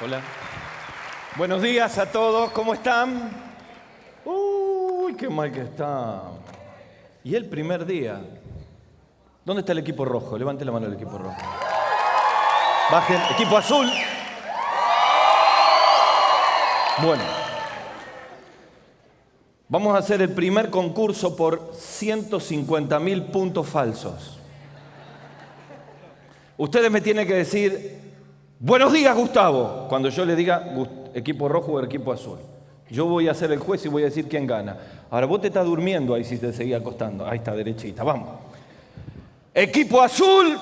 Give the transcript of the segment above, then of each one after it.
Hola. Buenos días a todos, ¿cómo están? Uy, qué mal que están. Y el primer día. ¿Dónde está el equipo rojo? Levante la mano el equipo rojo. Bajen, equipo azul. Bueno. Vamos a hacer el primer concurso por 150.000 puntos falsos. Ustedes me tienen que decir, buenos días, Gustavo, cuando yo le diga equipo rojo o equipo azul. Yo voy a ser el juez y voy a decir quién gana. Ahora, vos te estás durmiendo ahí si te seguís acostando. Ahí está, derechita, vamos. Equipo azul.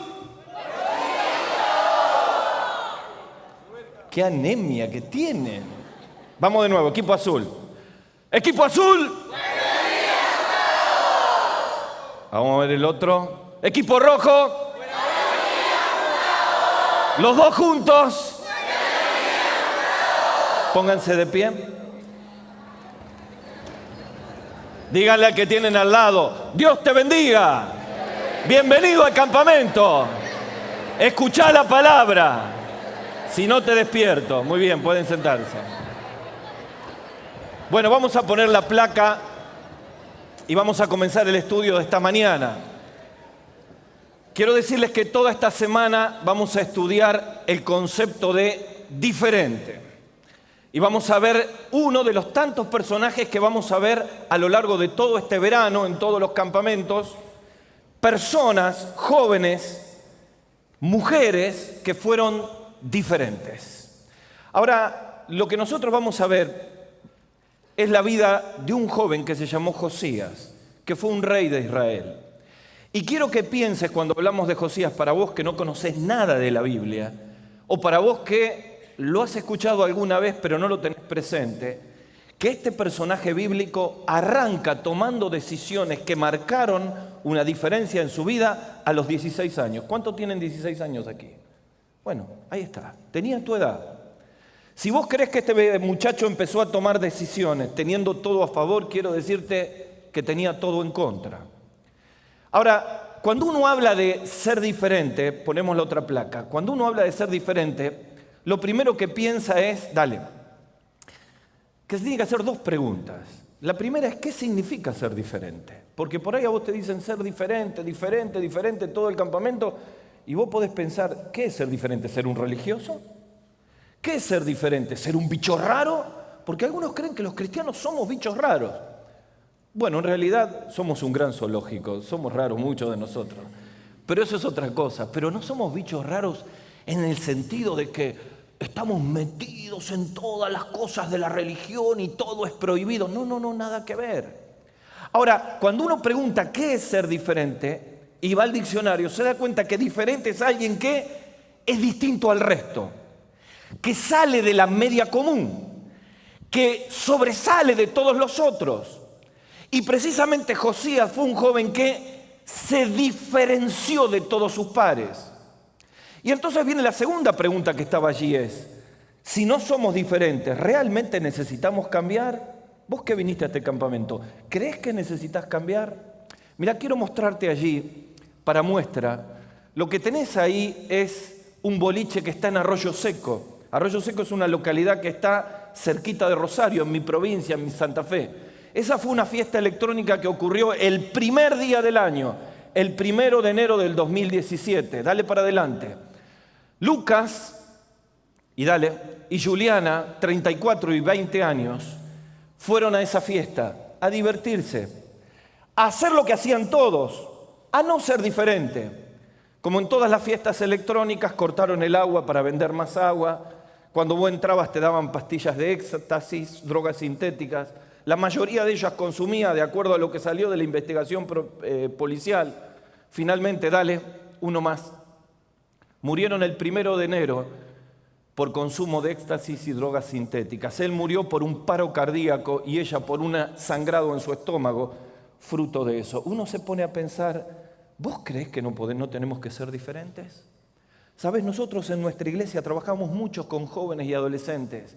¡Qué anemia que tienen! Vamos de nuevo, equipo azul. ¡Equipo azul! Vamos a ver el otro. ¡Equipo rojo! Los dos juntos. Pónganse de pie. Díganle al que tienen al lado, Dios te bendiga. Bienvenido al campamento. Escuchá la palabra. Si no te despierto. Muy bien, pueden sentarse. Bueno, vamos a poner la placa y vamos a comenzar el estudio de esta mañana. Quiero decirles que toda esta semana vamos a estudiar el concepto de diferente. Y vamos a ver uno de los tantos personajes que vamos a ver a lo largo de todo este verano, en todos los campamentos. Personas, jóvenes, mujeres que fueron diferentes. Ahora, lo que nosotros vamos a ver es la vida de un joven que se llamó Josías, que fue un rey de Israel. Y quiero que pienses cuando hablamos de Josías, para vos que no conocés nada de la Biblia, o para vos que lo has escuchado alguna vez pero no lo tenés presente, que este personaje bíblico arranca tomando decisiones que marcaron una diferencia en su vida a los 16 años. ¿Cuántos tienen 16 años aquí? Bueno, ahí está, tenía tu edad. Si vos crees que este muchacho empezó a tomar decisiones teniendo todo a favor, quiero decirte que tenía todo en contra. Ahora, cuando uno habla de ser diferente, ponemos la otra placa, cuando uno habla de ser diferente, lo primero que piensa es, que se tiene que hacer dos preguntas. La primera es, ¿qué significa ser diferente? Porque por ahí a vos te dicen ser diferente, todo el campamento, y vos podés pensar, ¿qué es ser diferente? ¿Ser un religioso? ¿Qué es ser diferente? ¿Ser un bicho raro? Porque algunos creen que los cristianos somos bichos raros. Bueno, en realidad somos un gran zoológico, somos raros muchos de nosotros. Pero eso es otra cosa. Pero no somos bichos raros en el sentido de que estamos metidos en todas las cosas de la religión y todo es prohibido. No, nada que ver. Ahora, cuando uno pregunta qué es ser diferente y va al diccionario, se da cuenta que diferente es alguien que es distinto al resto, que sale de la media común, que sobresale de todos los otros. Y precisamente Josías fue un joven que se diferenció de todos sus pares. Y entonces viene la segunda pregunta que estaba allí es, si no somos diferentes, ¿realmente necesitamos cambiar? Vos que viniste a este campamento, ¿crees que necesitas cambiar? Mira, quiero mostrarte allí, para muestra, lo que tenés ahí es un boliche que está en Arroyo Seco. Arroyo Seco es una localidad que está cerquita de Rosario, en mi provincia, en mi Santa Fe. Esa fue una fiesta electrónica que ocurrió el primer día del año, el 1 de enero del 2017. Dale para adelante. Lucas, y Juliana, 34 y 20 años, fueron a esa fiesta a divertirse, a hacer lo que hacían todos, a no ser diferente. Como en todas las fiestas electrónicas, cortaron el agua para vender más agua. Cuando vos entrabas te daban pastillas de éxtasis, drogas sintéticas. La mayoría de ellas consumía de acuerdo a lo que salió de la investigación policial. Finalmente, uno más. Murieron el 1 de enero por consumo de éxtasis y drogas sintéticas. Él murió por un paro cardíaco y ella por un sangrado en su estómago, fruto de eso. Uno se pone a pensar, ¿vos creés que no tenemos que ser diferentes? ¿Sabes? Nosotros en nuestra iglesia trabajamos mucho con jóvenes y adolescentes.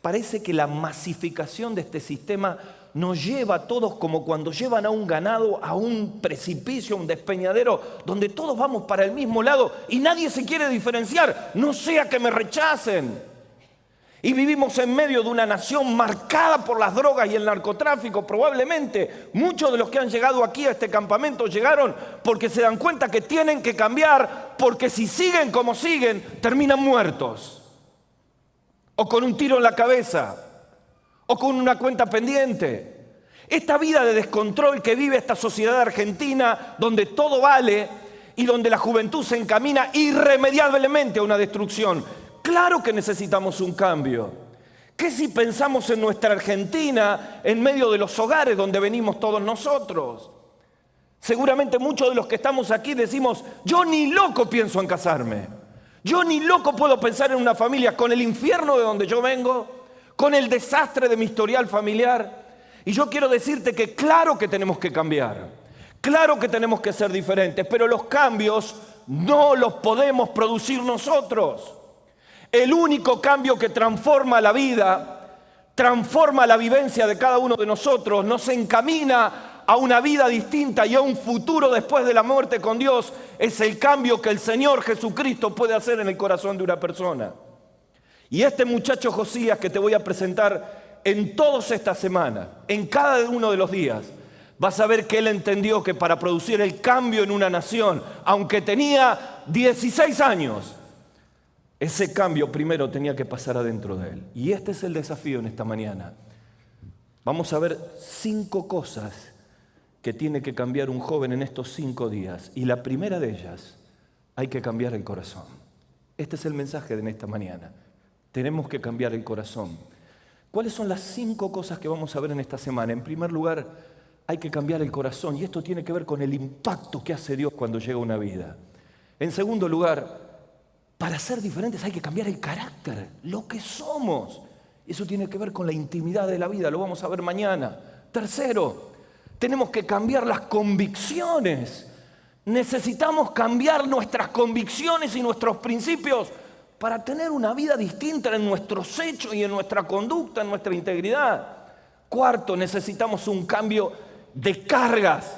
Parece que la masificación de este sistema nos lleva a todos como cuando llevan a un ganado a un precipicio, a un despeñadero, donde todos vamos para el mismo lado y nadie se quiere diferenciar, no sea que me rechacen. Y vivimos en medio de una nación marcada por las drogas y el narcotráfico. Probablemente muchos de los que han llegado aquí a este campamento llegaron porque se dan cuenta que tienen que cambiar, porque si siguen como siguen, terminan muertos. O con un tiro en la cabeza, o con una cuenta pendiente. Esta vida de descontrol que vive esta sociedad argentina, donde todo vale y donde la juventud se encamina irremediablemente a una destrucción. Claro que necesitamos un cambio. ¿Qué si pensamos en nuestra Argentina en medio de los hogares donde venimos todos nosotros? Seguramente muchos de los que estamos aquí decimos, yo ni loco pienso en casarme. Yo ni loco puedo pensar en una familia con el infierno de donde yo vengo, con el desastre de mi historial familiar. Y yo quiero decirte que claro que tenemos que cambiar. Claro que tenemos que ser diferentes, pero los cambios no los podemos producir nosotros. El único cambio que transforma la vida, transforma la vivencia de cada uno de nosotros, nos encamina a una vida distinta y a un futuro después de la muerte con Dios, es el cambio que el Señor Jesucristo puede hacer en el corazón de una persona. Y este muchacho Josías que te voy a presentar en todas estas semanas, en cada uno de los días, vas a ver que él entendió que para producir el cambio en una nación, aunque tenía 16 años, ese cambio primero tenía que pasar adentro de él. Y este es el desafío en esta mañana. Vamos a ver 5 cosas que tiene que cambiar un joven en estos 5 días. Y la primera de ellas, hay que cambiar el corazón. Este es el mensaje de esta mañana. Tenemos que cambiar el corazón. ¿Cuáles son las 5 cosas que vamos a ver en esta semana? En primer lugar, hay que cambiar el corazón. Y esto tiene que ver con el impacto que hace Dios cuando llega una vida. En segundo lugar, para ser diferentes hay que cambiar el carácter, lo que somos. Eso tiene que ver con la intimidad de la vida, lo vamos a ver mañana. Tercero, tenemos que cambiar las convicciones. Necesitamos cambiar nuestras convicciones y nuestros principios para tener una vida distinta en nuestros hechos y en nuestra conducta, en nuestra integridad. Cuarto, necesitamos un cambio de cargas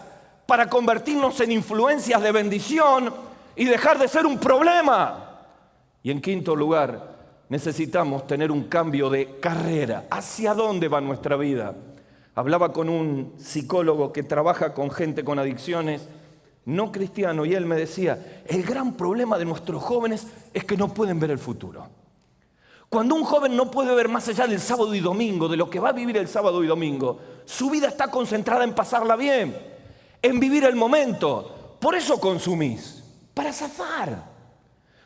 para convertirnos en influencias de bendición y dejar de ser un problema. Y en quinto lugar, necesitamos tener un cambio de carrera. ¿Hacia dónde va nuestra vida? Hablaba con un psicólogo que trabaja con gente con adicciones, no cristiano, y él me decía, el gran problema de nuestros jóvenes es que no pueden ver el futuro. Cuando un joven no puede ver más allá del sábado y domingo, de lo que va a vivir el sábado y domingo, su vida está concentrada en pasarla bien, en vivir el momento. Por eso consumís, para zafar.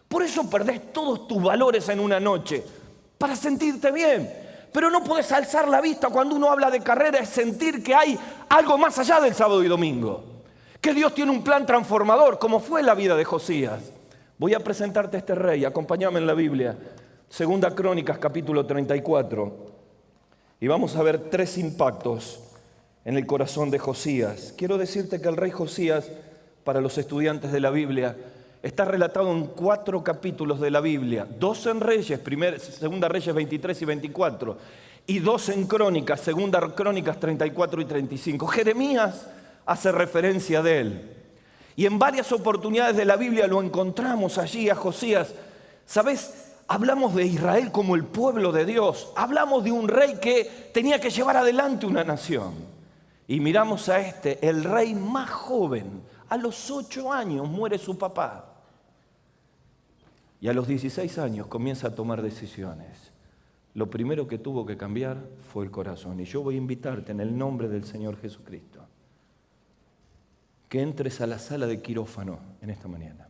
Por eso perdés todos tus valores en una noche, para sentirte bien. Pero no podés alzar la vista cuando uno habla de carrera, es sentir que hay algo más allá del sábado y domingo. Que Dios tiene un plan transformador, como fue la vida de Josías. Voy a presentarte a este rey, acompáñame en la Biblia. Segunda Crónicas, capítulo 34. Y vamos a ver 3 impactos en el corazón de Josías. Quiero decirte que el rey Josías, para los estudiantes de la Biblia, está relatado en 4 capítulos de la Biblia, 2 en Reyes, Segunda Reyes 23 y 24, y 2 en Crónicas, Segunda Crónicas 34 y 35. Jeremías hace referencia de él. Y en varias oportunidades de la Biblia lo encontramos allí a Josías. ¿Sabes? Hablamos de Israel como el pueblo de Dios. Hablamos de un rey que tenía que llevar adelante una nación. Y miramos a el rey más joven. A los 8 años muere su papá. Y a los 16 años comienza a tomar decisiones. Lo primero que tuvo que cambiar fue el corazón. Y yo voy a invitarte en el nombre del Señor Jesucristo que entres a la sala de quirófano en esta mañana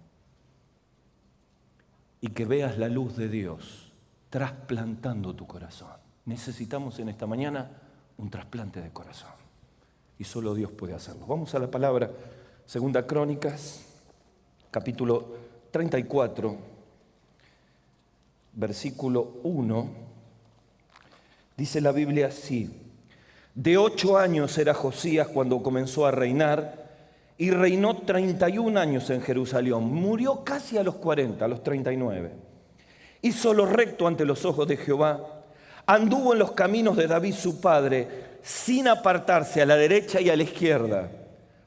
y que veas la luz de Dios trasplantando tu corazón. Necesitamos en esta mañana un trasplante de corazón y solo Dios puede hacerlo. Vamos a la palabra, Segunda Crónicas, capítulo 34, versículo 1. Dice la Biblia así: de 8 años era Josías cuando comenzó a reinar, y reinó 31 años en Jerusalén. Murió casi a los 40, a los 39. Hizo lo recto ante los ojos de Jehová. Anduvo en los caminos de David su padre, sin apartarse a la derecha y a la izquierda.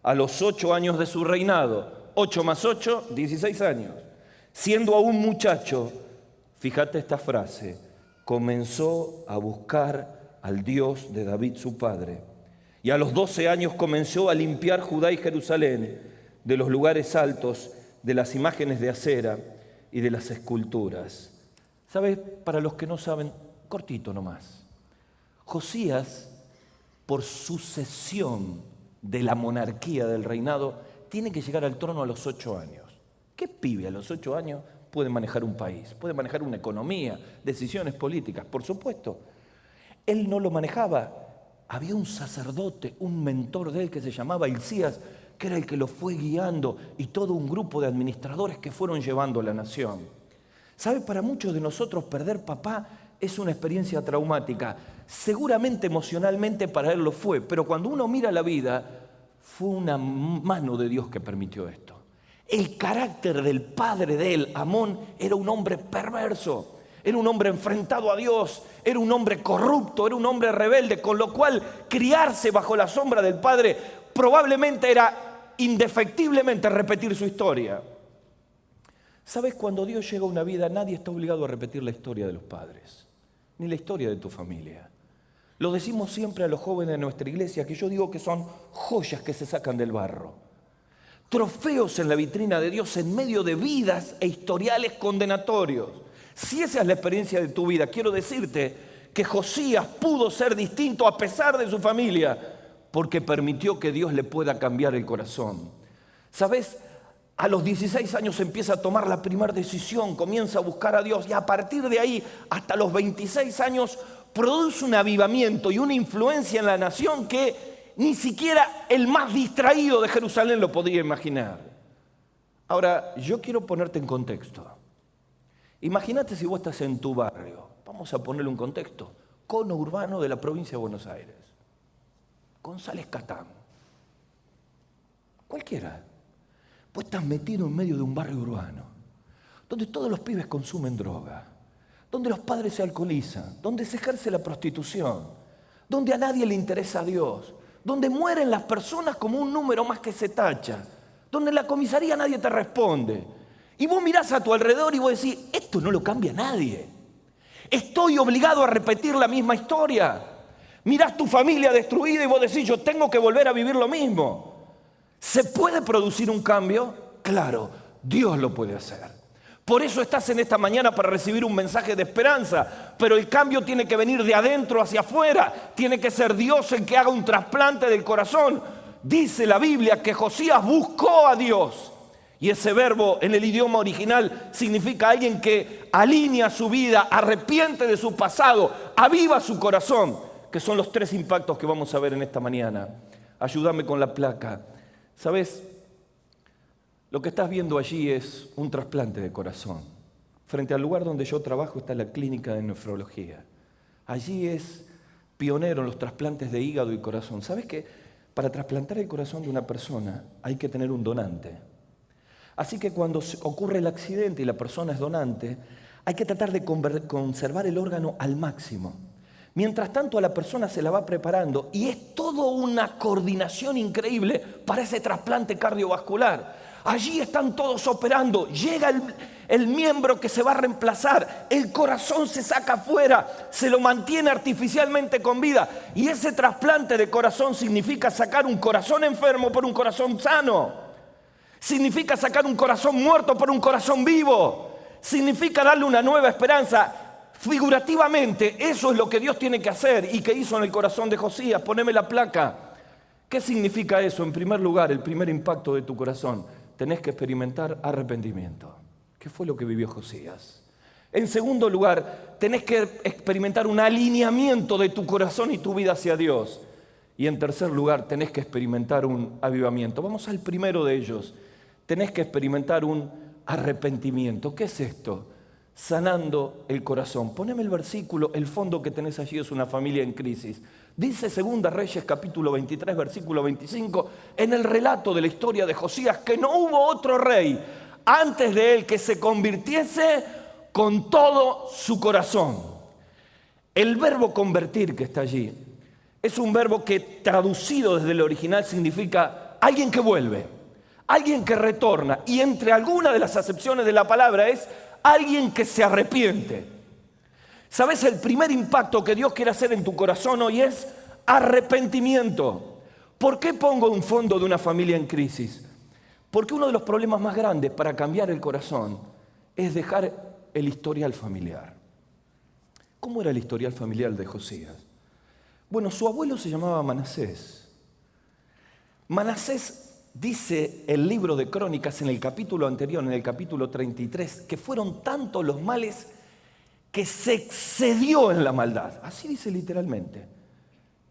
A los 8 años de su reinado, 8 más 8, 16 años. Siendo aún muchacho, fíjate esta frase, comenzó a buscar al Dios de David su padre. Y a los 12 años comenzó a limpiar Judá y Jerusalén de los lugares altos, de las imágenes de acera y de las esculturas. ¿Sabes? Para los que no saben, cortito nomás. Josías, por sucesión de la monarquía del reinado, tiene que llegar al trono a los 8 años. ¿Qué pibe a los 8 años puede manejar un país? Puede manejar una economía, decisiones políticas, por supuesto. Él no lo manejaba. Había un sacerdote, un mentor de él que se llamaba Hilcías, que era el que lo fue guiando, y todo un grupo de administradores que fueron llevando a la nación. ¿Sabe? Para muchos de nosotros perder papá es una experiencia traumática. Seguramente emocionalmente para él lo fue, pero cuando uno mira la vida, fue una mano de Dios que permitió esto. El carácter del padre de él, Amón, era un hombre perverso, era un hombre enfrentado a Dios, era un hombre corrupto, era un hombre rebelde, con lo cual criarse bajo la sombra del padre probablemente era indefectiblemente repetir su historia. ¿Sabes? Cuando Dios llega a una vida, nadie está obligado a repetir la historia de los padres, ni la historia de tu familia. Lo decimos siempre a los jóvenes de nuestra iglesia, que yo digo que son joyas que se sacan del barro. Trofeos en la vitrina de Dios en medio de vidas e historiales condenatorios. Si esa es la experiencia de tu vida, quiero decirte que Josías pudo ser distinto a pesar de su familia, porque permitió que Dios le pueda cambiar el corazón. ¿Sabes? A los 16 años empieza a tomar la primera decisión, comienza a buscar a Dios, y a partir de ahí, hasta los 26 años, produce un avivamiento y una influencia en la nación que ni siquiera el más distraído de Jerusalén lo podría imaginar. Ahora, yo quiero ponerte en contexto. Imagínate si vos estás en tu barrio, vamos a ponerle un contexto, cono urbano de la provincia de Buenos Aires, González Catán, cualquiera. Vos estás metido en medio de un barrio urbano, donde todos los pibes consumen droga, donde los padres se alcoholizan, donde se ejerce la prostitución, donde a nadie le interesa a Dios, donde mueren las personas como un número más que se tacha, donde en la comisaría nadie te responde. Y vos mirás a tu alrededor y vos decís, esto no lo cambia nadie. Estoy obligado a repetir la misma historia. Mirás tu familia destruida y vos decís, yo tengo que volver a vivir lo mismo. ¿Se puede producir un cambio? Claro, Dios lo puede hacer. Por eso estás en esta mañana para recibir un mensaje de esperanza, pero el cambio tiene que venir de adentro hacia afuera, tiene que ser Dios el que haga un trasplante del corazón. Dice la Biblia que Josías buscó a Dios, y ese verbo en el idioma original significa alguien que alinea su vida, arrepiente de su pasado, aviva su corazón, que son los 3 impactos que vamos a ver en esta mañana. Ayúdame con la placa. ¿Sabes? Lo que estás viendo allí es un trasplante de corazón. Frente al lugar donde yo trabajo está la clínica de nefrología. Allí es pionero en los trasplantes de hígado y corazón. ¿Sabes que para trasplantar el corazón de una persona hay que tener un donante? Así que cuando ocurre el accidente y la persona es donante, hay que tratar de conservar el órgano al máximo. Mientras tanto, a la persona se la va preparando y es toda una coordinación increíble para ese trasplante cardiovascular. Allí están todos operando, llega el miembro que se va a reemplazar, el corazón se saca afuera, se lo mantiene artificialmente con vida. Y ese trasplante de corazón significa sacar un corazón enfermo por un corazón sano. Significa sacar un corazón muerto por un corazón vivo. Significa darle una nueva esperanza. Figurativamente, eso es lo que Dios tiene que hacer y que hizo en el corazón de Josías. Poneme la placa. ¿Qué significa eso? En primer lugar, el primer impacto de tu corazón. Tenés que experimentar arrepentimiento. ¿Qué fue lo que vivió Josías? En segundo lugar, tenés que experimentar un alineamiento de tu corazón y tu vida hacia Dios. Y en tercer lugar, tenés que experimentar un avivamiento. Vamos al primero de ellos. Tenés que experimentar un arrepentimiento. ¿Qué es esto? Sanando el corazón. Poneme el versículo, el fondo que tenés allí es una familia en crisis. Dice 2 Reyes capítulo 23, versículo 25, en el relato de la historia de Josías, que no hubo otro rey antes de él que se convirtiese con todo su corazón. El verbo convertir que está allí es un verbo que traducido desde el original significa alguien que vuelve, alguien que retorna, y entre algunas de las acepciones de la palabra es alguien que se arrepiente. ¿Sabes? El primer impacto que Dios quiere hacer en tu corazón hoy es arrepentimiento. ¿Por qué pongo un fondo de una familia en crisis? Porque uno de los problemas más grandes para cambiar el corazón es dejar el historial familiar. ¿Cómo era el historial familiar de Josías? Bueno, su abuelo se llamaba Manasés. Manasés, dice el libro de Crónicas en el capítulo anterior, en el capítulo 33, que fueron tantos los males que se excedió en la maldad. Así dice literalmente.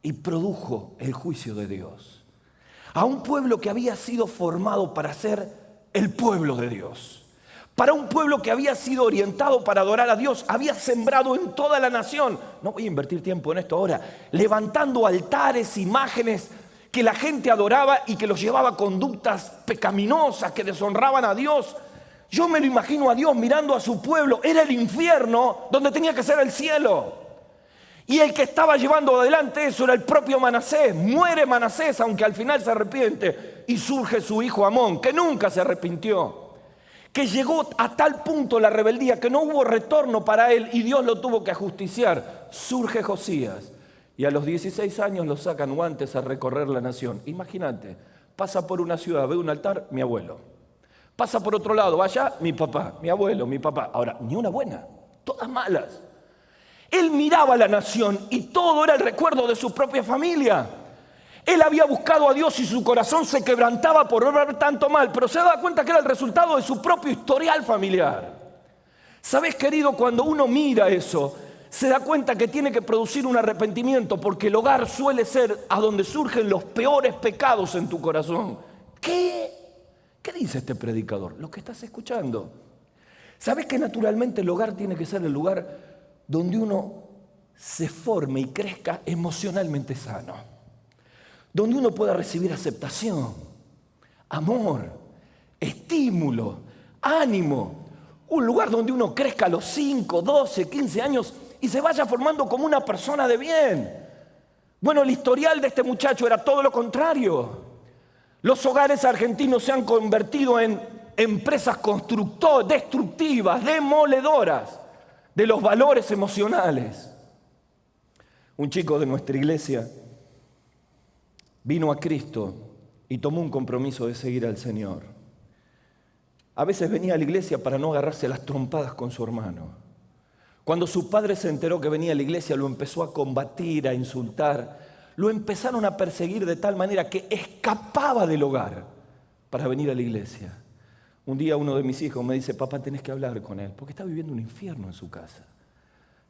Y produjo el juicio de Dios a un pueblo que había sido formado para ser el pueblo de Dios, para un pueblo que había sido orientado para adorar a Dios, había sembrado en toda la nación. No voy a invertir tiempo en esto ahora, levantando altares, imágenes que la gente adoraba y que los llevaba a conductas pecaminosas que deshonraban a Dios. Yo me lo imagino a Dios mirando a su pueblo, era el infierno donde tenía que ser el cielo. Y el que estaba llevando adelante eso era el propio Manasés. Muere Manasés, aunque al final se arrepiente, y surge su hijo Amón, que nunca se arrepintió, que llegó a tal punto la rebeldía que no hubo retorno para él y Dios lo tuvo que ajusticiar. Surge Josías y a los 16 años lo sacan guantes a recorrer la nación. Imagínate, pasa por una ciudad, ve un altar, mi abuelo. Pasa por otro lado, vaya, mi papá, mi abuelo, mi papá. Ahora, ni una buena, todas malas. Él miraba a la nación y todo era el recuerdo de su propia familia. Él había buscado a Dios y su corazón se quebrantaba por ver tanto mal, pero se daba cuenta que era el resultado de su propio historial familiar. ¿Sabes, querido? Cuando uno mira eso, se da cuenta que tiene que producir un arrepentimiento, porque el hogar suele ser a donde surgen los peores pecados en tu corazón. ¿Qué dice este predicador? Lo que estás escuchando. ¿Sabes que naturalmente el hogar tiene que ser el lugar donde uno se forme y crezca emocionalmente sano? Donde uno pueda recibir aceptación, amor, estímulo, ánimo. Un lugar donde uno crezca a los 5, 12, 15 años y se vaya formando como una persona de bien. Bueno, el historial de este muchacho era todo lo contrario. Los hogares argentinos se han convertido en empresas destructivas, demoledoras de los valores emocionales. Un chico de nuestra iglesia vino a Cristo y tomó un compromiso de seguir al Señor. A veces venía a la iglesia para no agarrarse a las trompadas con su hermano. Cuando su padre se enteró que venía a la iglesia, lo empezó a combatir, a insultar. Lo empezaron a perseguir de tal manera que escapaba del hogar para venir a la iglesia. Un día uno de mis hijos me dice: papá, tenés que hablar con él, porque está viviendo un infierno en su casa.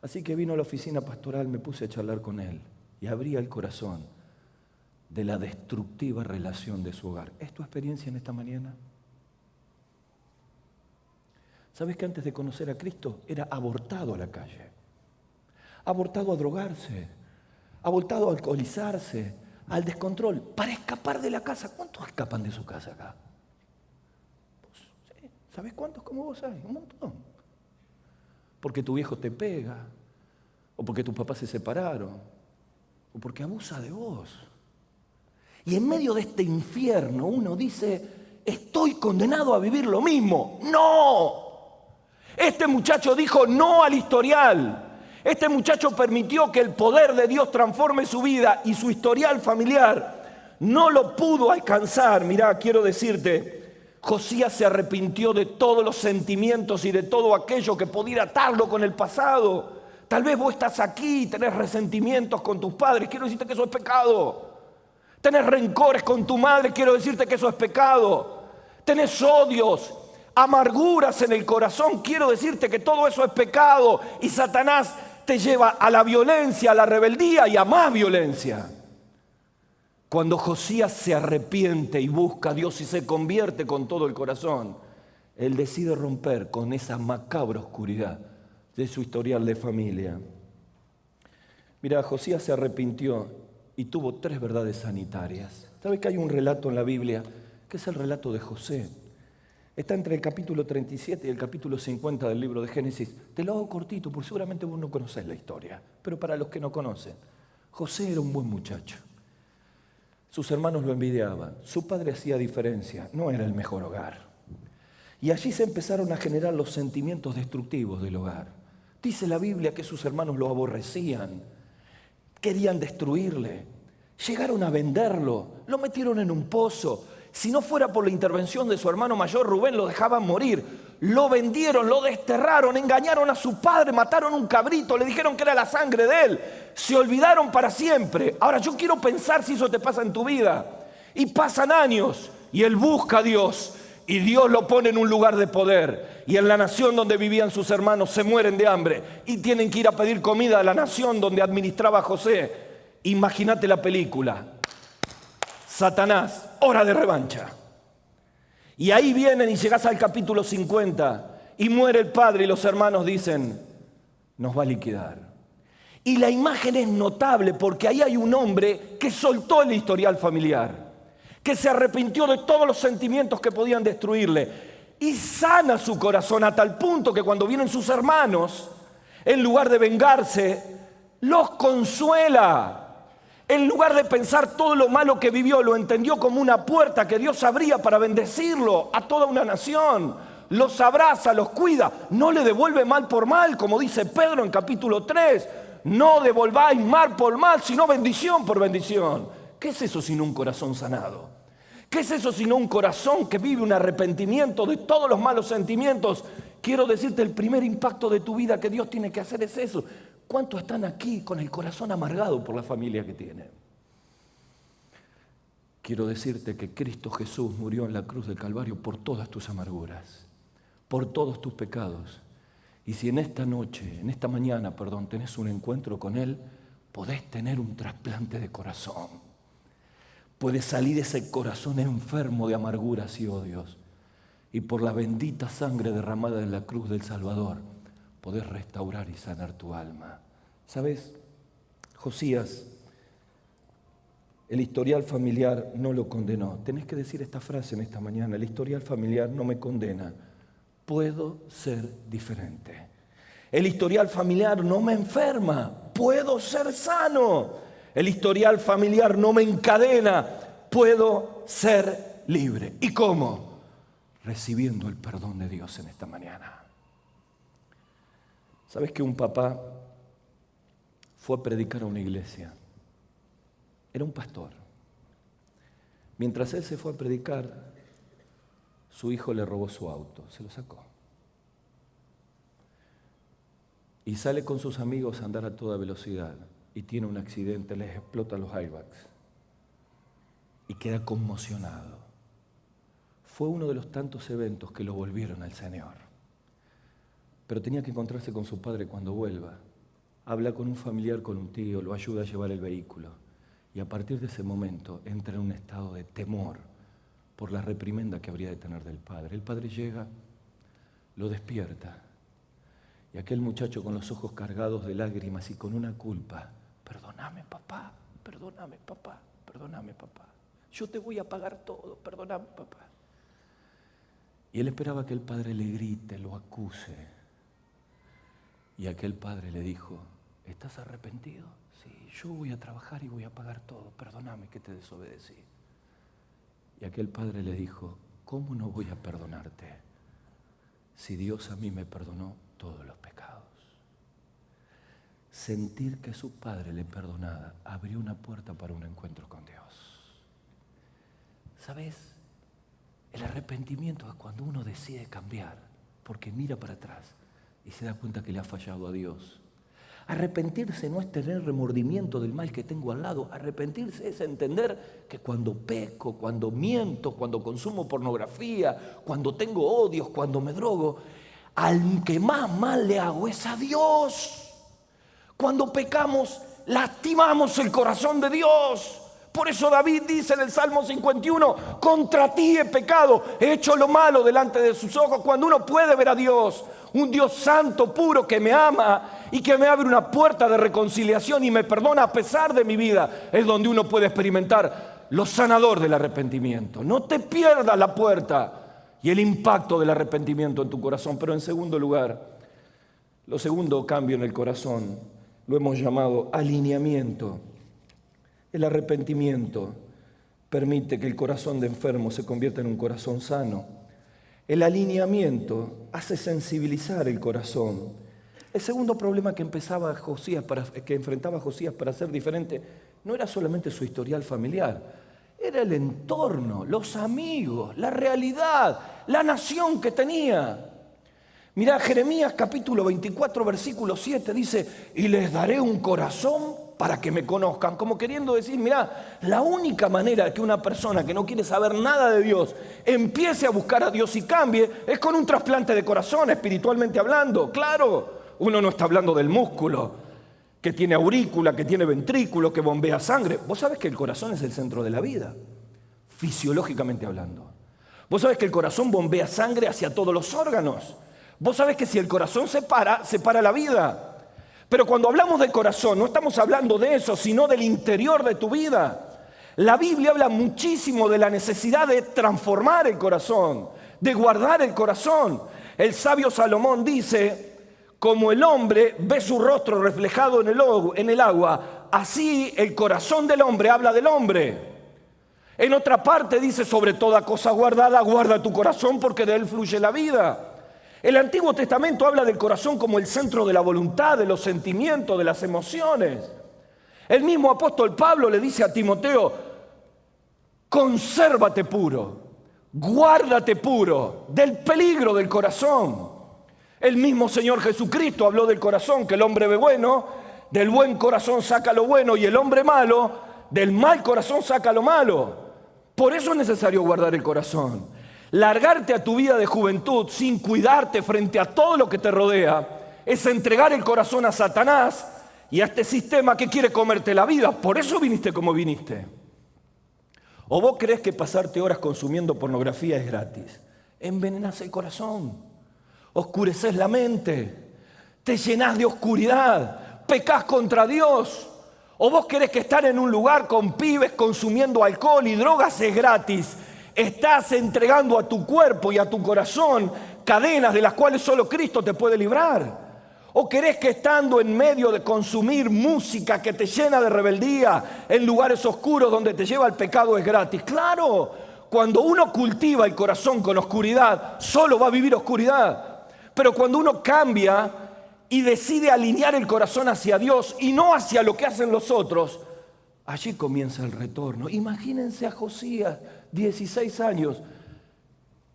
Así que vino a la oficina pastoral, me puse a charlar con él y abría el corazón de la destructiva relación de su hogar. ¿Es tu experiencia en esta mañana? ¿Sabes que antes de conocer a Cristo era abortado a la calle? Abortado a drogarse, abortado a alcoholizarse, al descontrol, para escapar de la casa. ¿Cuántos escapan de su casa acá? ¿Sabes cuántos como vos hay? Un montón. Porque tu viejo te pega, o porque tus papás se separaron, o porque abusa de vos. Y en medio de este infierno uno dice: estoy condenado a vivir lo mismo. ¡No! Este muchacho dijo no al historial. Este muchacho permitió que el poder de Dios transforme su vida y su historial familiar no lo pudo alcanzar. Mirá, quiero decirte, Josías se arrepintió de todos los sentimientos y de todo aquello que pudiera atarlo con el pasado. Tal vez vos estás aquí y tenés resentimientos con tus padres. Quiero decirte que eso es pecado. Tenés rencores con tu madre. Quiero decirte que eso es pecado. Tenés odios, amarguras en el corazón. Quiero decirte que todo eso es pecado. Y Satanás te lleva a la violencia, a la rebeldía y a más violencia. Cuando Josías se arrepiente y busca a Dios y se convierte con todo el corazón, él decide romper con esa macabra oscuridad de su historial de familia. Mira, Josías se arrepintió y tuvo 3 verdades sanitarias. ¿Sabes que hay un relato en la Biblia que es el relato de José? Está entre el capítulo 37 y el capítulo 50 del libro de Génesis. Te lo hago cortito porque seguramente vos no conocés la historia, pero para los que no conocen, José era un buen muchacho. Sus hermanos lo envidiaban. Su padre hacía diferencia, no era el mejor hogar. Y allí se empezaron a generar los sentimientos destructivos del hogar. Dice la Biblia que sus hermanos lo aborrecían, querían destruirle, llegaron a venderlo, lo metieron en un pozo. Si no fuera por la intervención de su hermano mayor Rubén, lo dejaban morir. Lo vendieron, lo desterraron, engañaron a su padre, mataron un cabrito, le dijeron que era la sangre de él. Se olvidaron para siempre. Ahora yo quiero pensar si eso te pasa en tu vida. Y pasan años y él busca a Dios y Dios lo pone en un lugar de poder. Y en la nación donde vivían sus hermanos se mueren de hambre y tienen que ir a pedir comida a la nación donde administraba José. Imagínate la película. Satanás, hora de revancha. Y ahí vienen y llegas al capítulo 50 y muere el padre y los hermanos dicen, nos va a liquidar. Y la imagen es notable porque ahí hay un hombre que soltó el historial familiar, que se arrepintió de todos los sentimientos que podían destruirle y sana su corazón a tal punto que cuando vienen sus hermanos, en lugar de vengarse, los consuela. En lugar de pensar todo lo malo que vivió, lo entendió como una puerta que Dios abría para bendecirlo a toda una nación. Los abraza, los cuida, no le devuelve mal por mal, como dice Pedro en capítulo 3. No devolváis mal por mal, sino bendición por bendición. ¿Qué es eso sino un corazón sanado? ¿Qué es eso sino un corazón que vive un arrepentimiento de todos los malos sentimientos? Quiero decirte, el primer impacto de tu vida que Dios tiene que hacer es eso. ¿Cuántos están aquí con el corazón amargado por la familia que tienen? Quiero decirte que Cristo Jesús murió en la cruz del Calvario por todas tus amarguras, por todos tus pecados. Y si en esta noche, en esta mañana, tenés un encuentro con Él, podés tener un trasplante de corazón. Puede salir ese corazón enfermo de amarguras y odios. Y por la bendita sangre derramada en la cruz del Salvador, podés restaurar y sanar tu alma. ¿Sabes? Josías, el historial familiar no lo condenó. Tenés que decir esta frase en esta mañana. El historial familiar no me condena. Puedo ser diferente. El historial familiar no me enferma. Puedo ser sano. El historial familiar no me encadena. Puedo ser libre. ¿Y cómo? Recibiendo el perdón de Dios en esta mañana. ¿Sabes que un papá fue a predicar a una iglesia? Era un pastor. Mientras él se fue a predicar, su hijo le robó su auto, se lo sacó. Y sale con sus amigos a andar a toda velocidad y tiene un accidente, les explota los airbags y queda conmocionado. Fue uno de los tantos eventos que lo volvieron al Señor. Pero tenía que encontrarse con su padre cuando vuelva. Habla con un familiar, con un tío, lo ayuda a llevar el vehículo. Y a partir de ese momento entra en un estado de temor por la reprimenda que habría de tener del padre. El padre llega, lo despierta. Y aquel muchacho con los ojos cargados de lágrimas y con una culpa. Perdóname, papá, perdóname, papá, perdóname, papá. Yo te voy a pagar todo, perdóname, papá. Y él esperaba que el padre le grite, lo acuse. Y aquel padre le dijo, ¿estás arrepentido? Sí, yo voy a trabajar y voy a pagar todo, perdóname que te desobedecí. Y aquel padre le dijo, ¿cómo no voy a perdonarte si Dios a mí me perdonó todos los pecados? Sentir que su padre le perdonaba abrió una puerta para un encuentro con Dios. ¿Sabes? El arrepentimiento es cuando uno decide cambiar, porque mira para atrás y se da cuenta que le ha fallado a Dios. Arrepentirse no es tener remordimiento del mal que tengo al lado. Arrepentirse es entender que cuando peco, cuando miento, cuando consumo pornografía, cuando tengo odios, cuando me drogo, al que más mal le hago es a Dios. Cuando pecamos, lastimamos el corazón de Dios. Por eso David dice en el Salmo 51, contra ti he pecado, he hecho lo malo delante de sus ojos. Cuando uno puede ver a Dios, un Dios santo, puro, que me ama y que me abre una puerta de reconciliación y me perdona a pesar de mi vida, es donde uno puede experimentar lo sanador del arrepentimiento. No te pierdas la puerta y el impacto del arrepentimiento en tu corazón. Pero en segundo lugar, lo segundo cambio en el corazón lo hemos llamado alineamiento. El arrepentimiento permite que el corazón de enfermo se convierta en un corazón sano. El alineamiento hace sensibilizar el corazón. El segundo problema que enfrentaba Josías para ser diferente no era solamente su historial familiar, era el entorno, los amigos, la realidad, la nación que tenía. Mirá, Jeremías capítulo 24, versículo 7 dice: y les daré un corazón para que me conozcan. Como queriendo decir, mirá, la única manera que una persona que no quiere saber nada de Dios empiece a buscar a Dios y cambie es con un trasplante de corazón, espiritualmente hablando. Claro, uno no está hablando del músculo que tiene aurícula, que tiene ventrículo, que bombea sangre. Vos sabés que el corazón es el centro de la vida, fisiológicamente hablando. Vos sabés que el corazón bombea sangre hacia todos los órganos. Vos sabés que si el corazón se para la vida. Pero cuando hablamos de corazón, no estamos hablando de eso, sino del interior de tu vida. La Biblia habla muchísimo de la necesidad de transformar el corazón, de guardar el corazón. El sabio Salomón dice: como el hombre ve su rostro reflejado en el agua, así el corazón del hombre habla del hombre. En otra parte dice: sobre toda cosa guardada, guarda tu corazón porque de él fluye la vida. El Antiguo Testamento habla del corazón como el centro de la voluntad, de los sentimientos, de las emociones. El mismo apóstol Pablo le dice a Timoteo: consérvate puro, guárdate puro del peligro del corazón. El mismo Señor Jesucristo habló del corazón, que el hombre ve bueno, del buen corazón saca lo bueno, y el hombre malo, del mal corazón saca lo malo. Por eso es necesario guardar el corazón. Largarte a tu vida de juventud sin cuidarte frente a todo lo que te rodea es entregar el corazón a Satanás y a este sistema que quiere comerte la vida. Por eso viniste como viniste. ¿O vos creés que pasarte horas consumiendo pornografía es gratis? Envenenás el corazón. Oscureces la mente, te llenás de oscuridad, pecás contra Dios. ¿O vos querés que estar en un lugar con pibes consumiendo alcohol y drogas es gratis? Estás entregando a tu cuerpo y a tu corazón cadenas de las cuales solo Cristo te puede librar. ¿O querés que estando en medio de consumir música que te llena de rebeldía en lugares oscuros donde te lleva al pecado es gratis? Claro, cuando uno cultiva el corazón con oscuridad, solo va a vivir oscuridad. Pero cuando uno cambia y decide alinear el corazón hacia Dios y no hacia lo que hacen los otros, allí comienza el retorno. Imagínense a Josías, 16 años,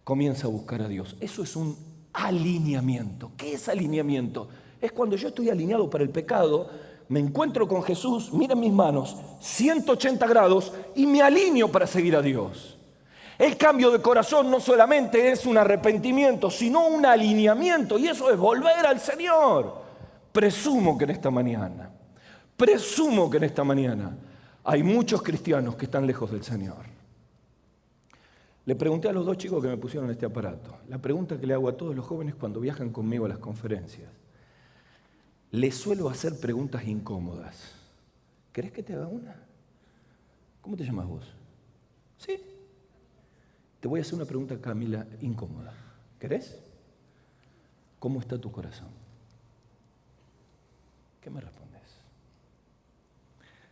comienza a buscar a Dios. Eso es un alineamiento. ¿Qué es alineamiento? Es cuando yo estoy alineado para el pecado, me encuentro con Jesús, miren mis manos, 180 grados y me alineo para seguir a Dios. El cambio de corazón no solamente es un arrepentimiento, sino un alineamiento, y eso es volver al Señor. Presumo que en esta mañana hay muchos cristianos que están lejos del Señor. Le pregunté a los dos chicos que me pusieron este aparato, la pregunta que le hago a todos los jóvenes cuando viajan conmigo a las conferencias. Les suelo hacer preguntas incómodas. ¿Querés que te haga una? ¿Cómo te llamas vos? Sí. Te voy a hacer una pregunta, Camila, incómoda. ¿Querés? ¿Cómo está tu corazón? ¿Qué me respondes?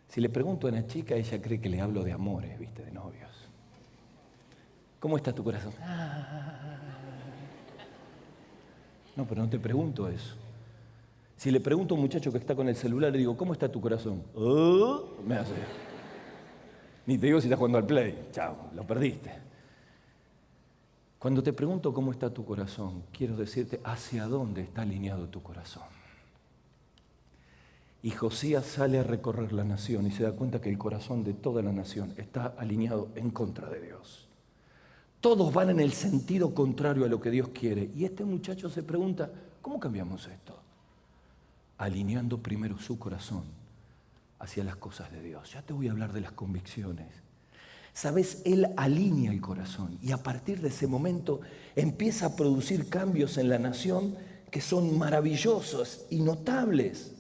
Si le pregunto a una chica, ella cree que le hablo de amores, ¿viste? De novios. ¿Cómo está tu corazón? No, pero no te pregunto eso. Si le pregunto a un muchacho que está con el celular, le digo, ¿cómo está tu corazón? Me hace. Ni te digo si estás jugando al play. Chao, lo perdiste. Cuando te pregunto cómo está tu corazón, quiero decirte hacia dónde está alineado tu corazón. Y Josías sale a recorrer la nación y se da cuenta que el corazón de toda la nación está alineado en contra de Dios. Todos van en el sentido contrario a lo que Dios quiere. Y este muchacho se pregunta, ¿cómo cambiamos esto? Alineando primero su corazón hacia las cosas de Dios. Ya te voy a hablar de las convicciones. ¿Sabes? Él alinea el corazón y a partir de ese momento empieza a producir cambios en la nación que son maravillosos y notables.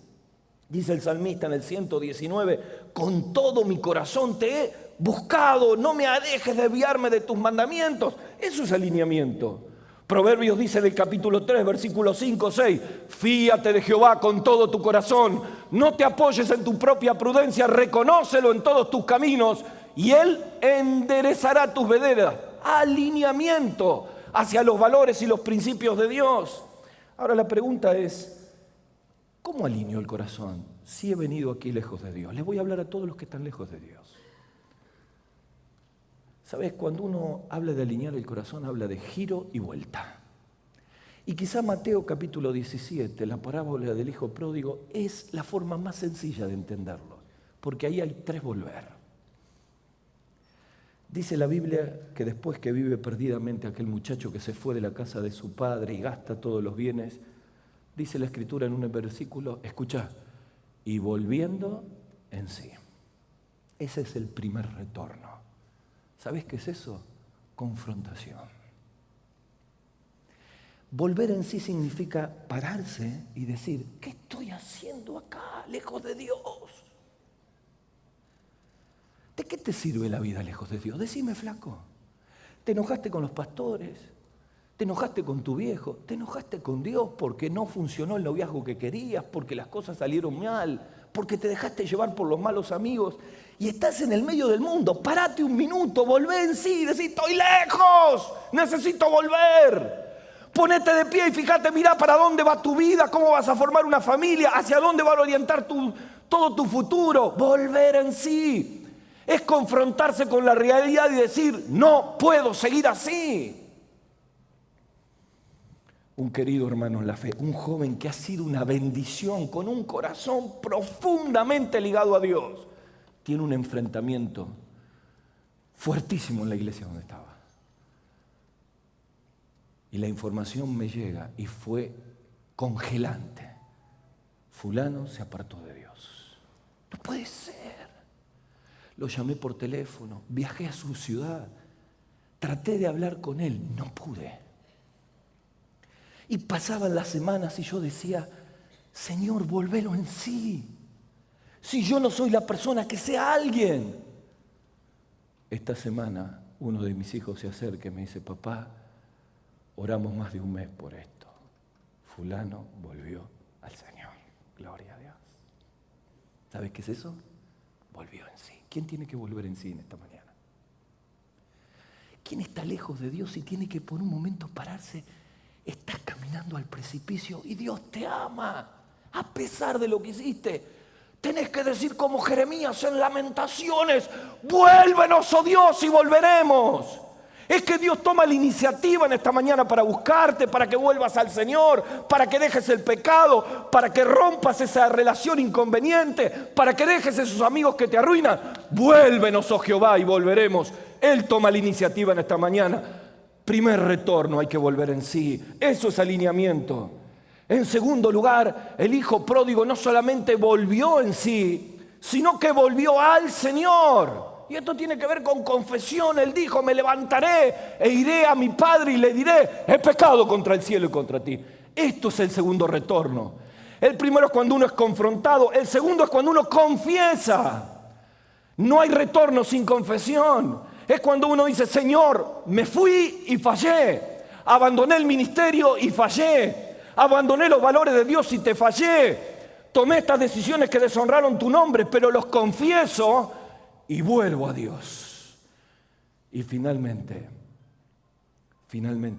Dice el salmista en el 119, con todo mi corazón te he buscado, no me dejes desviarme de tus mandamientos. Eso es alineamiento. Proverbios dice en el capítulo 3, versículos 5, 6, fíate de Jehová con todo tu corazón, no te apoyes en tu propia prudencia, reconócelo en todos tus caminos y Él enderezará tus veredas. Alineamiento hacia los valores y los principios de Dios. Ahora la pregunta es, ¿Cómo alineo el corazón si he venido aquí lejos de Dios? Les voy a hablar a todos los que están lejos de Dios. ¿Sabes? Cuando uno habla de alinear el corazón, habla de giro y vuelta. Y quizá Mateo capítulo 17, la parábola del hijo pródigo, es la forma más sencilla de entenderlo, porque ahí hay 3 volver. Dice la Biblia que después que vive perdidamente aquel muchacho que se fue de la casa de su padre y gasta todos los bienes, dice la Escritura en un versículo, escucha, y volviendo en sí. Ese es el primer retorno. ¿Sabes qué es eso? Confrontación. Volver en sí significa pararse y decir, ¿qué estoy haciendo acá, lejos de Dios? ¿De qué te sirve la vida lejos de Dios? Decime, flaco. ¿Te enojaste con los pastores? ¿Te enojaste con tu viejo? ¿Te enojaste con Dios porque no funcionó el noviazgo que querías? ¿Porque las cosas salieron mal? ¿Porque te dejaste llevar por los malos amigos? Y estás en el medio del mundo. Párate un minuto, volvé en sí, decí, estoy lejos, necesito volver. Ponete de pie y fíjate, mirá para dónde va tu vida, cómo vas a formar una familia, hacia dónde va a orientar todo tu futuro. Volver en sí es confrontarse con la realidad y decir, no puedo seguir así. Un querido hermano en la fe, un joven que ha sido una bendición, con un corazón profundamente ligado a Dios, tiene un enfrentamiento fuertísimo en la iglesia donde estaba. Y la información me llega y fue congelante. Fulano se apartó de Dios. No puede ser. Lo llamé por teléfono, viajé a su ciudad, traté de hablar con él, no pude. Y pasaban las semanas y yo decía, Señor, volvelo en sí. Si yo no soy la persona, que sea alguien. Esta semana uno de mis hijos se acerca y me dice, papá, oramos más de un mes por esto. Fulano volvió al Señor. Gloria a Dios. ¿Sabes qué es eso? Volvió en sí. ¿Quién tiene que volver en sí en esta mañana? ¿Quién está lejos de Dios y tiene que por un momento pararse? Estás caminando al precipicio y Dios te ama, a pesar de lo que hiciste. Tenés que decir como Jeremías en Lamentaciones, vuélvenos, oh Dios, y volveremos. Es que Dios toma la iniciativa en esta mañana para buscarte, para que vuelvas al Señor, para que dejes el pecado, para que rompas esa relación inconveniente, para que dejes esos amigos que te arruinan. Vuélvenos, oh Jehová, y volveremos. Él toma la iniciativa en esta mañana. Primer retorno, hay que volver en sí. Eso es alineamiento. En segundo lugar, el hijo pródigo no solamente volvió en sí, sino que volvió al Señor. Y esto tiene que ver con confesión. Él dijo, me levantaré e iré a mi padre y le diré, he pecado contra el cielo y contra ti. Esto es el segundo retorno. El primero es cuando uno es confrontado. El segundo es cuando uno confiesa. No hay retorno sin confesión. Es cuando uno dice, Señor, me fui y fallé. Abandoné el ministerio y fallé. Abandoné los valores de Dios y te fallé. Tomé estas decisiones que deshonraron tu nombre, pero los confieso y vuelvo a Dios. Y finalmente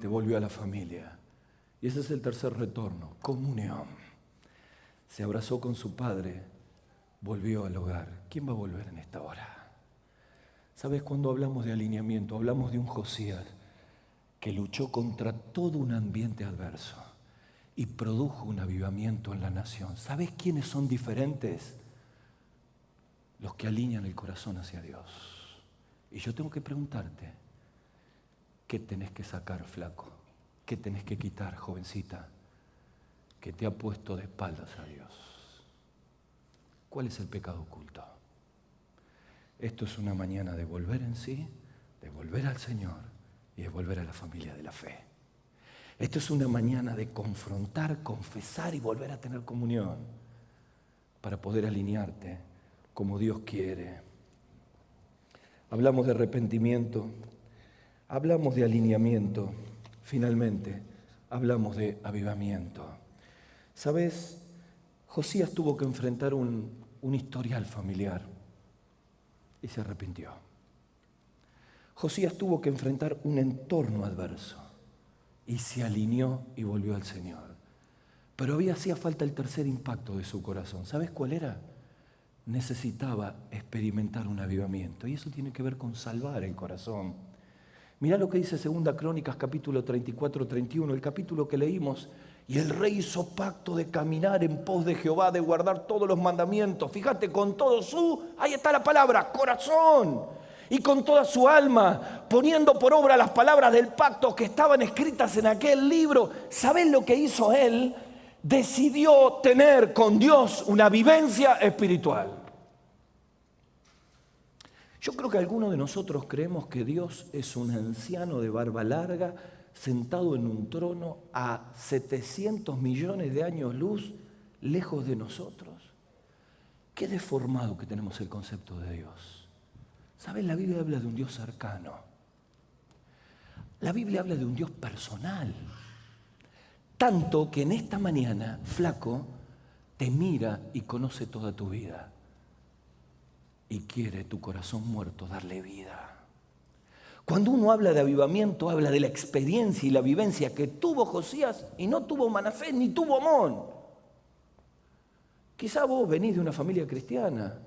volvió a la familia. Y ese es el tercer retorno, comunión. Se abrazó con su padre, volvió al hogar. ¿Quién va a volver en esta hora? ¿Sabes? Cuando hablamos de alineamiento, hablamos de un Josías que luchó contra todo un ambiente adverso y produjo un avivamiento en la nación. ¿Sabes quiénes son diferentes? Los que alinean el corazón hacia Dios. Y yo tengo que preguntarte, ¿qué tenés que sacar, flaco? ¿Qué tenés que quitar, jovencita, que te ha puesto de espaldas a Dios? ¿Cuál es el pecado oculto? Esto es una mañana de volver en sí, de volver al Señor y de volver a la familia de la fe. Esto es una mañana de confrontar, confesar y volver a tener comunión para poder alinearte como Dios quiere. Hablamos de arrepentimiento, hablamos de alineamiento, finalmente hablamos de avivamiento. ¿Sabes? Josías tuvo que enfrentar un historial familiar y se arrepintió. Josías tuvo que enfrentar un entorno adverso y se alineó y volvió al Señor. Pero hacía falta el tercer impacto de su corazón. ¿Sabes cuál era? Necesitaba experimentar un avivamiento. Y eso tiene que ver con salvar el corazón. Mirá lo que dice 2 Crónicas, capítulo 34-31, el capítulo que leímos. Y el rey hizo pacto de caminar en pos de Jehová, de guardar todos los mandamientos. Fíjate, con todo ahí está la palabra, corazón. Y con toda su alma, poniendo por obra las palabras del pacto que estaban escritas en aquel libro. ¿Sabés lo que hizo él? Decidió tener con Dios una vivencia espiritual. Yo creo que algunos de nosotros creemos que Dios es un anciano de barba larga, sentado en un trono a 700 millones de años luz, lejos de nosotros. Qué deformado que tenemos el concepto de Dios. ¿Sabes? La Biblia habla de un Dios cercano. La Biblia habla de un Dios personal. Tanto que en esta mañana, flaco, te mira y conoce toda tu vida. Y quiere tu corazón muerto darle vida. Cuando uno habla de avivamiento, habla de la experiencia y la vivencia que tuvo Josías y no tuvo Manasés ni tuvo Amón. Quizá vos venís de una familia cristiana.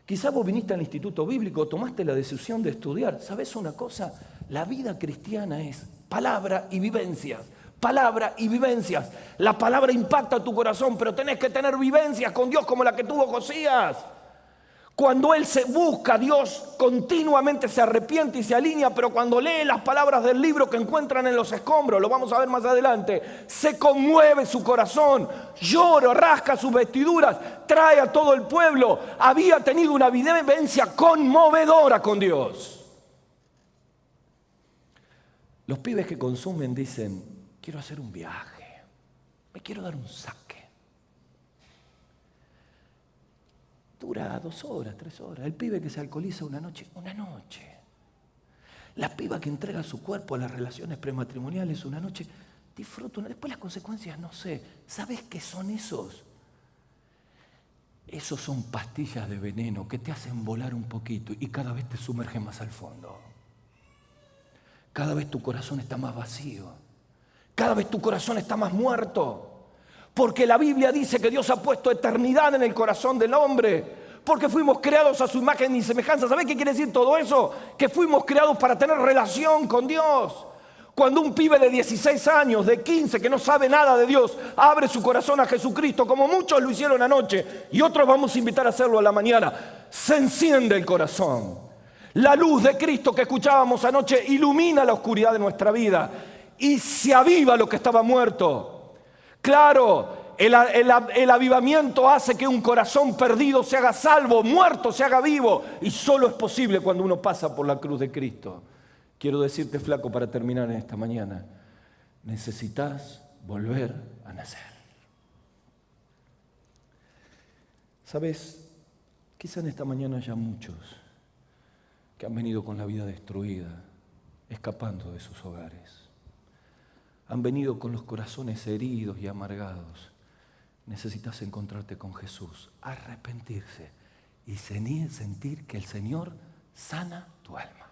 Quizá vos viniste al instituto bíblico, tomaste la decisión de estudiar. ¿Sabés una cosa? La vida cristiana es palabra y vivencias. Palabra y vivencias. La palabra impacta tu corazón, pero tenés que tener vivencias con Dios como la que tuvo Josías. Cuando él se busca a Dios, continuamente se arrepiente y se alinea, pero cuando lee las palabras del libro que encuentran en los escombros, lo vamos a ver más adelante, se conmueve su corazón, llora, rasca sus vestiduras, trae a todo el pueblo. Había tenido una vivencia conmovedora con Dios. Los pibes que consumen dicen, quiero hacer un viaje, me quiero dar un saque. Dura 2 horas, 3 horas. El pibe que se alcoholiza una noche. La piba que entrega su cuerpo a las relaciones prematrimoniales una noche. Disfruta. Después las consecuencias no sé. ¿Sabes qué son esos? Esos son pastillas de veneno que te hacen volar un poquito y cada vez te sumergen más al fondo. Cada vez tu corazón está más vacío. Cada vez tu corazón está más muerto. Porque la Biblia dice que Dios ha puesto eternidad en el corazón del hombre. Porque fuimos creados a su imagen y semejanza. ¿Sabés qué quiere decir todo eso? Que fuimos creados para tener relación con Dios. Cuando un pibe de 16 años, de 15, que no sabe nada de Dios, abre su corazón a Jesucristo, como muchos lo hicieron anoche, y otros vamos a invitar a hacerlo a la mañana, se enciende el corazón. La luz de Cristo que escuchábamos anoche ilumina la oscuridad de nuestra vida y se aviva lo que estaba muerto. Claro, el avivamiento hace que un corazón perdido se haga salvo, muerto se haga vivo. Y solo es posible cuando uno pasa por la cruz de Cristo. Quiero decirte, flaco, para terminar en esta mañana, necesitas volver a nacer. ¿Sabes? Quizá en esta mañana haya muchos que han venido con la vida destruida, escapando de sus hogares. Han venido con los corazones heridos y amargados. Necesitas encontrarte con Jesús, arrepentirse y sentir que el Señor sana tu alma.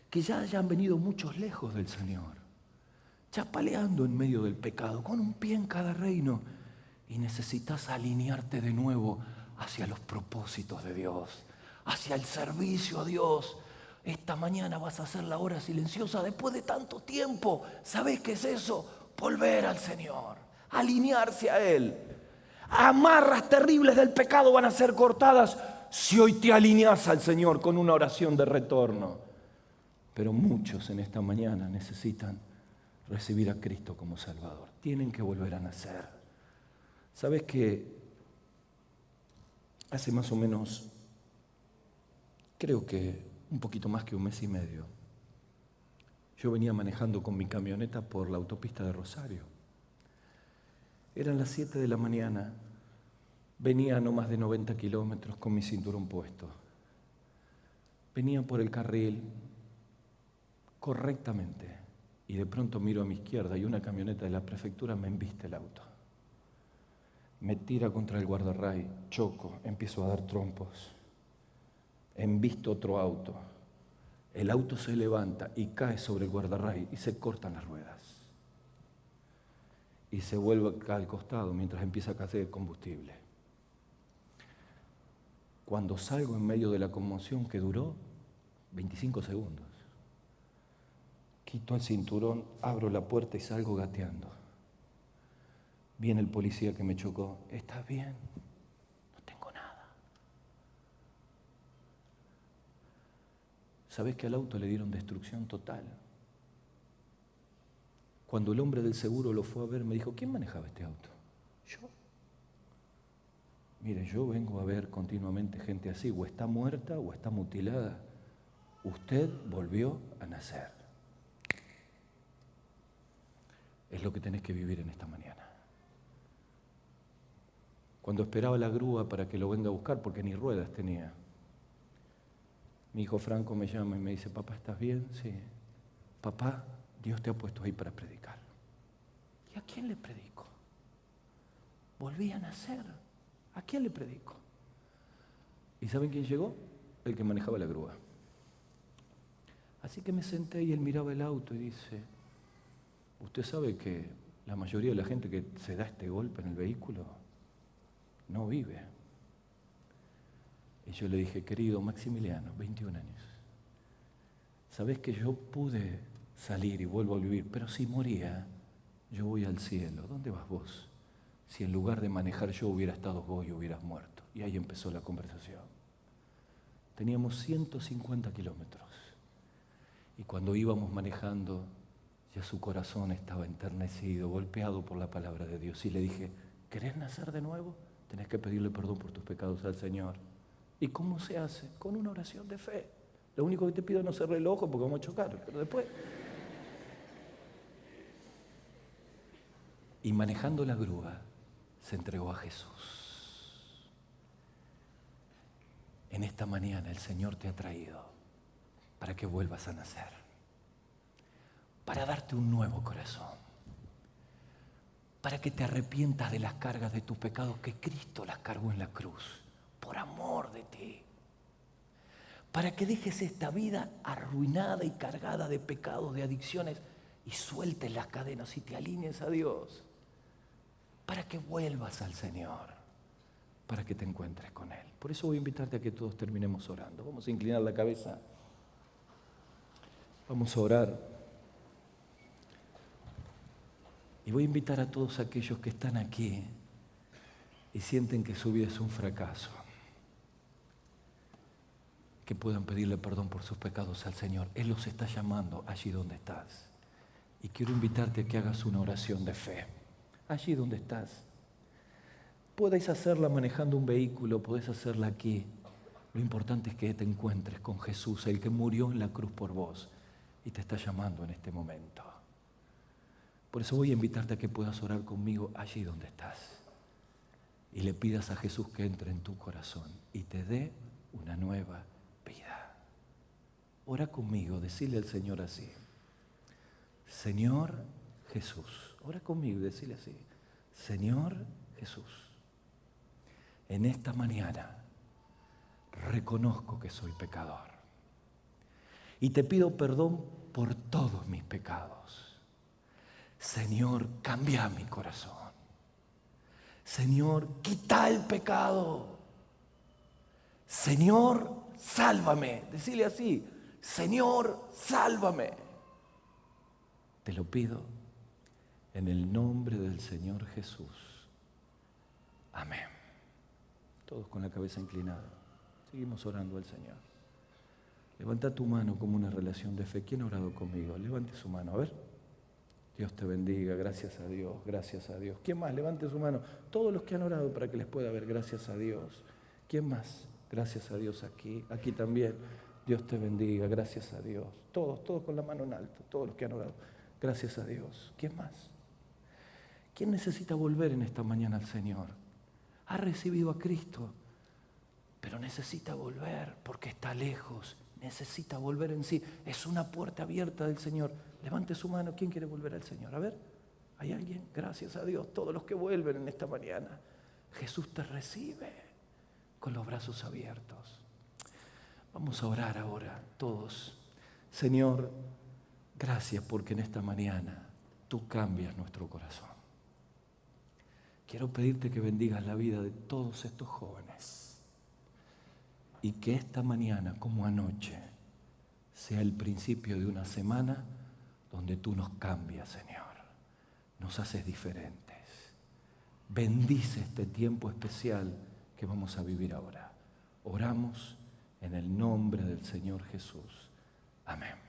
Que ya hayan venido muchos lejos del Señor, chapaleando en medio del pecado, con un pie en cada reino, y necesitas alinearte de nuevo hacia los propósitos de Dios, hacia el servicio a Dios. Esta mañana vas a hacer la hora silenciosa después de tanto tiempo. ¿Sabés qué es eso? Volver al Señor, alinearse a Él. Amarras terribles del pecado van a ser cortadas si hoy te alineas al Señor con una oración de retorno. Pero muchos en esta mañana necesitan recibir a Cristo como Salvador. Tienen que volver a nacer. ¿Sabés que hace más o menos, creo que un poquito más que 1 mes y medio, yo venía manejando con mi camioneta por la autopista de Rosario. Eran las 7 de la mañana, venía a no más de 90 kilómetros con mi cinturón puesto. Venía por el carril correctamente y de pronto miro a mi izquierda y una camioneta de la prefectura me embiste el auto. Me tira contra el guardarray, choco, empiezo a dar trompos. Embisto otro auto. El auto se levanta y cae sobre el guardarray y se cortan las ruedas. y se vuelve acá al costado mientras empieza a caer el combustible. Cuando salgo en medio de la conmoción que duró 25 segundos, quito el cinturón, abro la puerta y salgo gateando. Viene el policía que me chocó. ¿Estás bien? No tengo nada. ¿Sabés que al auto le dieron destrucción total? Cuando el hombre del seguro lo fue a ver, me dijo, ¿quién manejaba este auto? Yo. Mire, yo vengo a ver continuamente gente así, o está muerta o está mutilada. Usted volvió a nacer. Es lo que tenés que vivir en esta mañana. Cuando esperaba la grúa para que lo venga a buscar, porque ni ruedas tenía, mi hijo Franco me llama y me dice, papá, ¿estás bien? Sí. Papá, Dios te ha puesto ahí para predicar. ¿Y a quién le predico? Volví a nacer. ¿A quién le predico? ¿Y saben quién llegó? El que manejaba la grúa. Así que me senté y él miraba el auto y dice, usted sabe que la mayoría de la gente que se da este golpe en el vehículo no vive. Y yo le dije, querido Maximiliano, 21 años, sabés que yo pude salir y vuelvo a vivir, pero si moría, yo voy al cielo. ¿Dónde vas vos? Si en lugar de manejar yo hubiera estado vos y hubieras muerto. Y ahí empezó la conversación. Teníamos 150 kilómetros. Y cuando íbamos manejando, ya su corazón estaba enternecido, golpeado por la palabra de Dios. Y le dije, ¿querés nacer de nuevo? Tenés que pedirle perdón por tus pecados al Señor. ¿Y cómo se hace? Con una oración de fe. Lo único que te pido es no cerrar el ojo porque vamos a chocar, pero después... Y manejando la grúa, se entregó a Jesús. En esta mañana el Señor te ha traído para que vuelvas a nacer, para darte un nuevo corazón, para que te arrepientas de las cargas de tus pecados que Cristo las cargó en la cruz, por amor de ti, para que dejes esta vida arruinada y cargada de pecados, de adicciones, y sueltes las cadenas y te alinees a Dios, para que vuelvas al Señor, para que te encuentres con Él. Por eso voy a invitarte a que todos terminemos orando. Vamos a inclinar la cabeza. Vamos a orar. Y voy a invitar a todos aquellos que están aquí y sienten que su vida es un fracaso, que puedan pedirle perdón por sus pecados al Señor. Él los está llamando allí donde estás. Y quiero invitarte a que hagas una oración de fe. Allí donde estás. Podéis hacerla manejando un vehículo, podés hacerla aquí. Lo importante es que te encuentres con Jesús, el que murió en la cruz por vos y te está llamando en este momento. Por eso voy a invitarte a que puedas orar conmigo allí donde estás y le pidas a Jesús que entre en tu corazón y te dé una nueva vida. Ora conmigo, decile al Señor así: Señor Jesús. Ora conmigo y decile así: Señor Jesús, en esta mañana reconozco que soy pecador y te pido perdón por todos mis pecados. Señor, cambia mi corazón. Señor, quita el pecado. Señor, sálvame. Decile así: Señor, sálvame. Te lo pido en el nombre del Señor Jesús. Amén. Todos con la cabeza inclinada. Seguimos orando al Señor. Levanta tu mano como una relación de fe. ¿Quién ha orado conmigo? Levante su mano. A ver. Dios te bendiga. Gracias a Dios. Gracias a Dios. ¿Quién más? Levante su mano. Todos los que han orado para que les pueda ver. Gracias a Dios. ¿Quién más? Gracias a Dios aquí. Aquí también. Dios te bendiga. Gracias a Dios. Todos con la mano en alto. Todos los que han orado. Gracias a Dios. ¿Quién más? ¿Quién necesita volver en esta mañana al Señor? Ha recibido a Cristo, pero necesita volver porque está lejos. Necesita volver en sí. Es una puerta abierta del Señor. Levante su mano. ¿Quién quiere volver al Señor? A ver, ¿hay alguien? Gracias a Dios. Todos los que vuelven en esta mañana. Jesús te recibe con los brazos abiertos. Vamos a orar ahora todos. Señor, gracias porque en esta mañana tú cambias nuestro corazón. quiero pedirte que bendigas la vida de todos estos jóvenes y que esta mañana, como anoche, sea el principio de una semana donde tú nos cambias, Señor. Nos haces diferentes. Bendice este tiempo especial que vamos a vivir ahora. Oramos en el nombre del Señor Jesús. Amén.